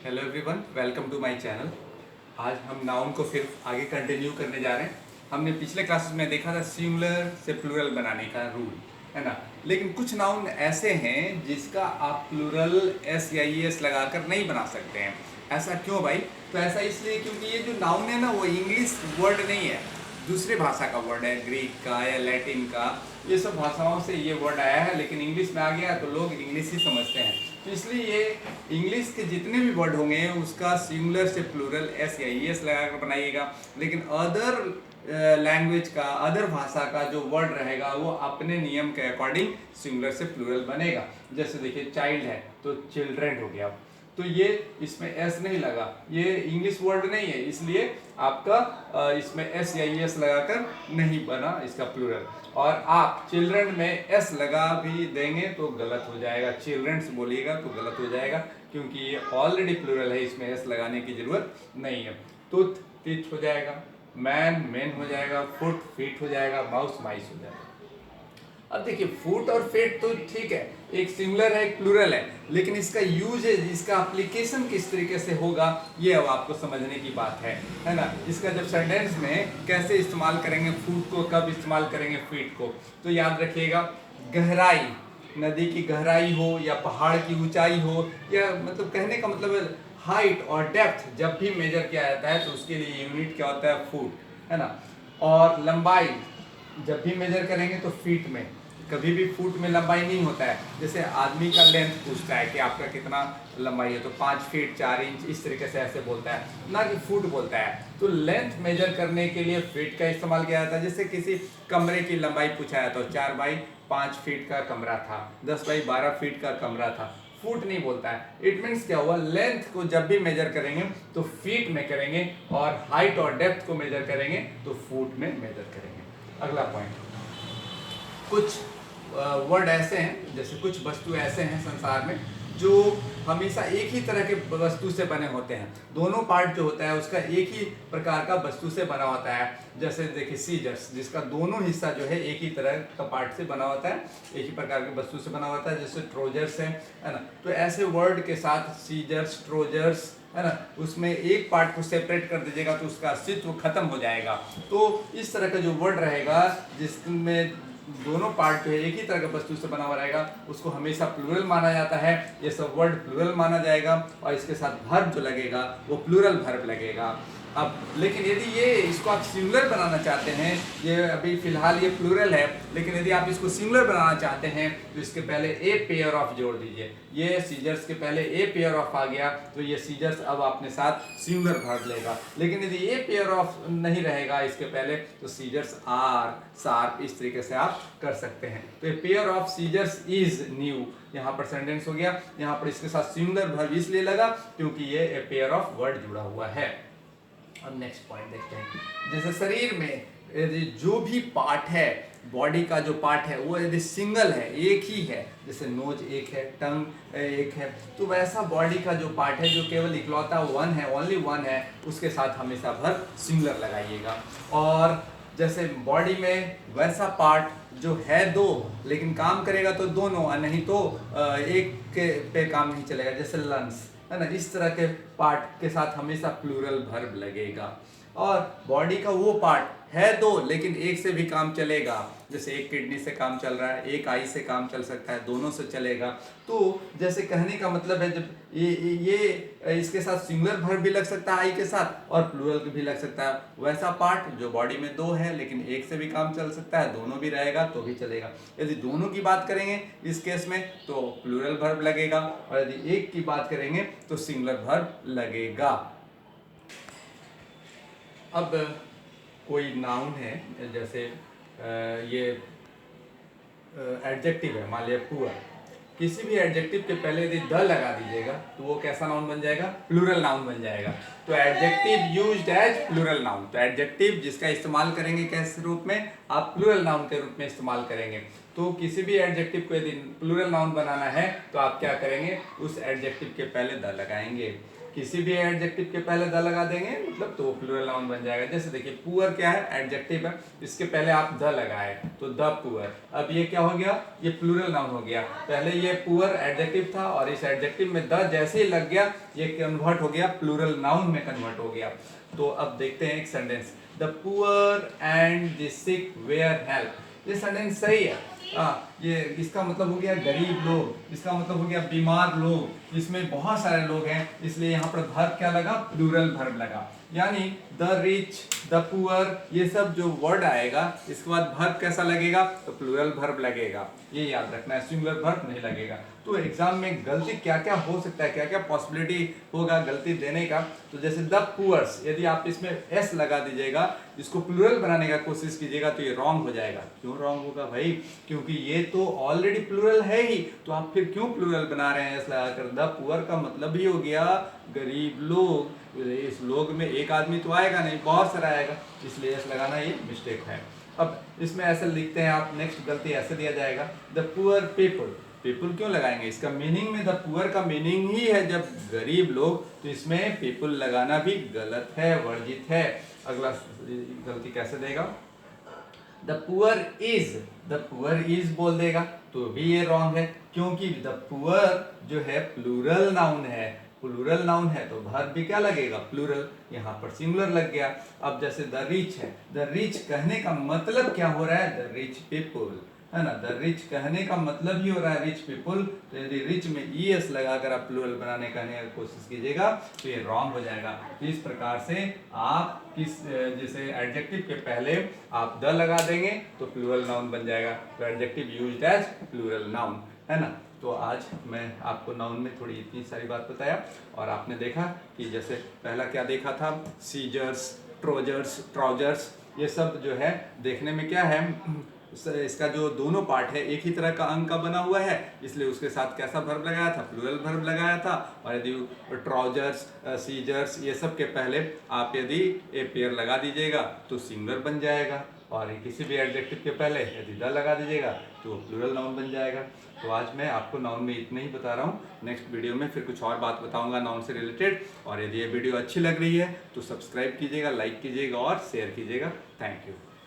Hello everyone, welcome to my channel. आज हम noun को फिर आगे कंटिन्यू करने जा रहे हैं। हमने पिछले क्लासेस में देखा था सिंगुलर से प्लूरल बनाने का रूल, है ना। लेकिन कुछ नाउन ऐसे हैं जिसका आप प्लूरल एस या ई एस लगाकर नहीं बना सकते हैं। ऐसा क्यों भाई? तो ऐसा इसलिए क्योंकि ये जो नाउन है ना, वो इंग्लिश वर्ड नहीं है, दूसरे भाषा का वर्ड है, ग्रीक का या लैटिन का। ये सब भाषाओं से ये वर्ड आया है, लेकिन इंग्लिश में आ गया तो लोग इंग्लिश ही समझते हैं। तो इसलिए ये इंग्लिश के जितने भी वर्ड होंगे उसका सिंगुलर से प्लूरल एस या ई एस लगाकर बनाइएगा। लेकिन अदर लैंग्वेज का, अदर भाषा का जो वर्ड रहेगा वो अपने नियम के अकॉर्डिंग सिंगुलर से प्लूरल बनेगा। जैसे देखिए, चाइल्ड है तो चिल्ड्रेन हो गया, तो ये इसमें एस नहीं लगा, ये इंग्लिश वर्ड नहीं है, इसलिए आपका इसमें एस या ई एस लगाकर नहीं बना इसका प्लूरल। और आप चिल्ड्रन में एस लगा भी देंगे तो गलत हो जाएगा, चिल्ड्रंस बोलिएगा तो गलत हो जाएगा, क्योंकि ये ऑलरेडी प्लूरल है, इसमें एस लगाने की जरूरत नहीं है। टूथ टीथ हो जाएगा, मैन मेन हो जाएगा, फुट फीट हो जाएगा, माउस माइस हो जाएगा। अब देखिए, फुट और फेट तो ठीक है, एक सिंगुलर है एक प्लूरल है, लेकिन इसका यूजेज, इसका एप्लीकेशन किस तरीके से होगा ये अब आपको समझने की बात है ना। इसका जब सेंटेंस में कैसे इस्तेमाल करेंगे फुट को, कब इस्तेमाल करेंगे फीट को, तो याद रखिएगा। गहराई, नदी की गहराई हो या पहाड़ की ऊंचाई हो, या मतलब कहने का मतलब हाइट और डेप्थ जब भी मेजर किया जाता है तो उसके लिए यूनिट क्या होता है, फुट, है ना। और लंबाई जब भी मेजर करेंगे तो फीट में, कभी भी फुट में लंबाई नहीं होता है। जैसे आदमी का लेंथ पूछता है कि आपका कितना लंबाई है, तो 5 फीट 4 इंच इस तरीके से ऐसे बोलता है, ना कि फुट बोलता है। तो लेंथ मेजर करने के लिए फीट का इस्तेमाल किया जाता है। जैसे किसी कमरे की लंबाई पूछा है तो 4 बाई 5 फीट का कमरा था, 10 बाई 12 फीट का कमरा था, फुट नहीं बोलता है। इट मीन्स क्या हुआ, लेंथ को जब भी मेजर करेंगे तो फीट में करेंगे, और हाइट और डेप्थ को मेजर करेंगे तो फुट में मेजर करेंगे। अगला पॉइंट, कुछ वर्ड ऐसे हैं, जैसे कुछ वस्तु ऐसे हैं संसार में जो हमेशा एक ही तरह के वस्तु से बने होते हैं। दोनों पार्ट जो होता है उसका एक ही प्रकार का वस्तु से बना होता है। जैसे देखिए, सीजर्स, जिसका दोनों हिस्सा जो है एक ही तरह का पार्ट से बना होता है, एक ही प्रकार के वस्तु से बना होता है। जैसे ट्रोजर्स है ना। तो ऐसे वर्ड के साथ सीजर्स, ट्रोजर्स, है ना, उसमें एक पार्ट को सेपरेट कर दीजिएगा तो उसका अस्तित्व खत्म हो जाएगा। तो इस तरह का जो वर्ड रहेगा जिसमें दोनों पार्ट जो है एक ही तरह का वस्तु से बना हुआ रहेगा, उसको हमेशा प्लूरल माना जाता है। ये सब वर्ड प्लूरल माना जाएगा, और इसके साथ वर्ब जो लगेगा वो प्लूरल वर्ब लगेगा। अब लेकिन यदि ये इसको आप सिंगुलर बनाना चाहते हैं, ये अभी फिलहाल ये प्लूरल है, लेकिन यदि आप इसको सिंगुलर बनाना चाहते हैं तो इसके पहले ए पेयर ऑफ जोड़ दीजिए। ये सीजर्स के पहले ए पेयर ऑफ आ गया तो ये सीजर्स अब अपने साथ सिंगुलर वर्ब लेगा। लेकिन यदि ए पेयर ऑफ नहीं रहेगा इसके पहले तो सीजर्स आर, शार्प, इस तरीके से आप कर सकते हैं। तो ये pair of scissors is new, यहाँ पर सेंटेंस हो गया। यहाँ पर इसके साथ सिंगुलर वर्ब इसलिए लगा क्योंकि ये ए पेयर ऑफ वर्ड जुड़ा हुआ है। अब नेक्स्ट पॉइंट देखते हैं। जैसे शरीर में यदि जो भी पार्ट है, बॉडी का जो पार्ट है वो यदि सिंगल है, एक ही है, जैसे नोज एक है, टंग एक है, तो वैसा बॉडी का जो पार्ट है जो केवल इकलौता वन है, ओनली वन है, उसके साथ हमेशा वर्ब सिंगुलर लगाइएगा। और जैसे बॉडी में वैसा पार्ट जो है दो लेकिन काम करेगा तो दोनों, और नहीं तो एक पे काम नहीं चलेगा, जैसे लंग्स, है ना। इस तरह के पार्ट के साथ हमेशा प्लूरल वर्ब लगेगा। और बॉडी का वो पार्ट है दो लेकिन एक से भी काम चलेगा, जैसे एक किडनी से काम चल रहा है, एक आई से काम चल सकता है, दोनों से चलेगा। तो जैसे कहने का मतलब है, जब ये इसके साथ सिंगुलर वर्ब भी लग सकता है आई के साथ, और प्लूरल भी लग सकता है। वैसा पार्ट जो बॉडी में दो है लेकिन एक से भी काम चल सकता है, दोनों भी रहेगा तो भी चलेगा। यदि दोनों की बात करेंगे इस केस में तो प्लूरल वर्ब लगेगा, और यदि एक की बात करेंगे तो सिंगुलर वर्ब लगेगा। अब कोई नाउन है, जैसे ये एडजेक्टिव है, मान लिया पुअर, किसी भी एडजेक्टिव के पहले यदि द लगा दीजिएगा तो वो कैसा नाउन बन जाएगा, प्लूरल नाउन बन जाएगा। तो adjective used as plural noun, तो एडजेक्टिव जिसका इस्तेमाल करेंगे किस रूप में, आप प्लूरल नाउन के रूप में इस्तेमाल करेंगे। तो किसी भी एडजेक्टिव को यदि प्लूरल नाउन बनाना है तो आप क्या करेंगे, उस एडजेक्टिव के पहले द लगाएंगे। किसी भी एडजेक्टिव के पहले द लगा देंगे मतलब तो वो प्लूरल नाउन बन जाएगा। जैसे देखिए पुअर क्या है, एडजेक्टिव है, इसके पहले आप द लगाए तो द पुअर। अब ये क्या हो गया, ये प्लूरल नाउन हो गया। पहले ये पुअर एडजेक्टिव था और इस एडजेक्टिव में द जैसे ही लग गया ये कन्वर्ट हो गया प्लूरल नाउन में कन्वर्ट हो गया। तो अब देखते हैं एक sentence, the poor and the sick were help. ये सेंटेंस सही है। ये इसका मतलब हो गया गरीब लोग, इसका मतलब हो गया बीमार लोग, इसमें बहुत सारे लोग हैं, इसलिए यहाँ पर वर्ब क्या लगा, प्लूरल वर्ब लगा। यानी द रिच, द पुअर, ये सब जो वर्ड आएगा इसके बाद वर्ब कैसा लगेगा, तो प्लूरल वर्ब लगेगा। ये याद रखना है, सिंगुलर वर्ब नहीं लगेगा। तो एग्जाम में गलती क्या क्या हो सकता है, क्या क्या पॉसिबिलिटी होगा गलती देने का। तो जैसे द पुअर्स, यदि आप इसमें एस लगा दीजिएगा, इसको प्लूरल बनाने का कोशिश कीजिएगा तो ये रॉन्ग हो जाएगा। क्यों रॉन्ग होगा भाई, क्योंकि ये तो ऑलरेडी प्लूरल है ही, तो आप फिर क्यों प्लूरल बना रहे हैं एस लगाकर। द पुअर का मतलब ही हो गया गरीब लोग, इस लोग में एक आदमी तो आएगा नहीं, बहुत सारा आएगा, इसलिए एस लगाना ये मिस्टेक है। अब इसमें ऐसे लिखते हैं आप, नेक्स्ट गलती ऐसे दिया जाएगा, द पुअर पीपल। पीपल क्यों लगाएंगे, इसका मीनिंग में द पुअर का मीनिंग ही है जब गरीब लोग, तो इसमें पीपल लगाना भी गलत है, वर्जित है। अगला गलती कैसे देगा, the poor is, the poor is बोल देगा तो भी ये रॉन्ग है, क्योंकि द पुअर जो है प्लूरल नाउन है, प्लूरल नाउन है तो वर्ब भी क्या लगेगा, प्लूरल, यहाँ पर सिंगुलर लग गया। अब जैसे द रिच है, द रिच कहने का मतलब क्या हो रहा है, द रिच पीपल, है ना, द रिच कहने का मतलब ही हो रहा है रिच पीपल। तो यदि रिच में ईएस लगाकर आप प्लूरल बनाने कहने की कोशिश कीजिएगा तो ये रॉन्ग हो जाएगा। तो इस प्रकार से आप किस, जैसे एडजेक्टिव के पहले आप द लगा देंगे तो प्लूरल नाउन बन जाएगा, तो adjective used as plural noun, है ना। तो आज मैं आपको नाउन में थोड़ी इतनी सारी बात बताया, और आपने देखा कि जैसे पहला क्या देखा था, सीजर्स, ट्रोजर्स, ट्राउजर्स, ये सब जो है देखने में क्या है, इसका जो दोनों पार्ट है एक ही तरह का अंग का बना हुआ है, इसलिए उसके साथ कैसा वर्ब लगाया था, प्लूरल वर्ब लगाया था। और यदि ट्राउजर्स, सीजर्स, ये सब के पहले आप यदि ए पेयर लगा दीजिएगा तो सिंगुलर बन जाएगा, और किसी भी एडजेक्टिव के पहले यदि द लगा दीजिएगा तो प्लूरल नाउन बन जाएगा। तो आज मैं आपको नाउन में इतना ही बता रहा हूँ, नेक्स्ट वीडियो में फिर कुछ और बात बताऊँगा नाउन से रिलेटेड। और यदि ये वीडियो अच्छी लग रही है तो सब्सक्राइब कीजिएगा, लाइक कीजिएगा और शेयर कीजिएगा। Thank you.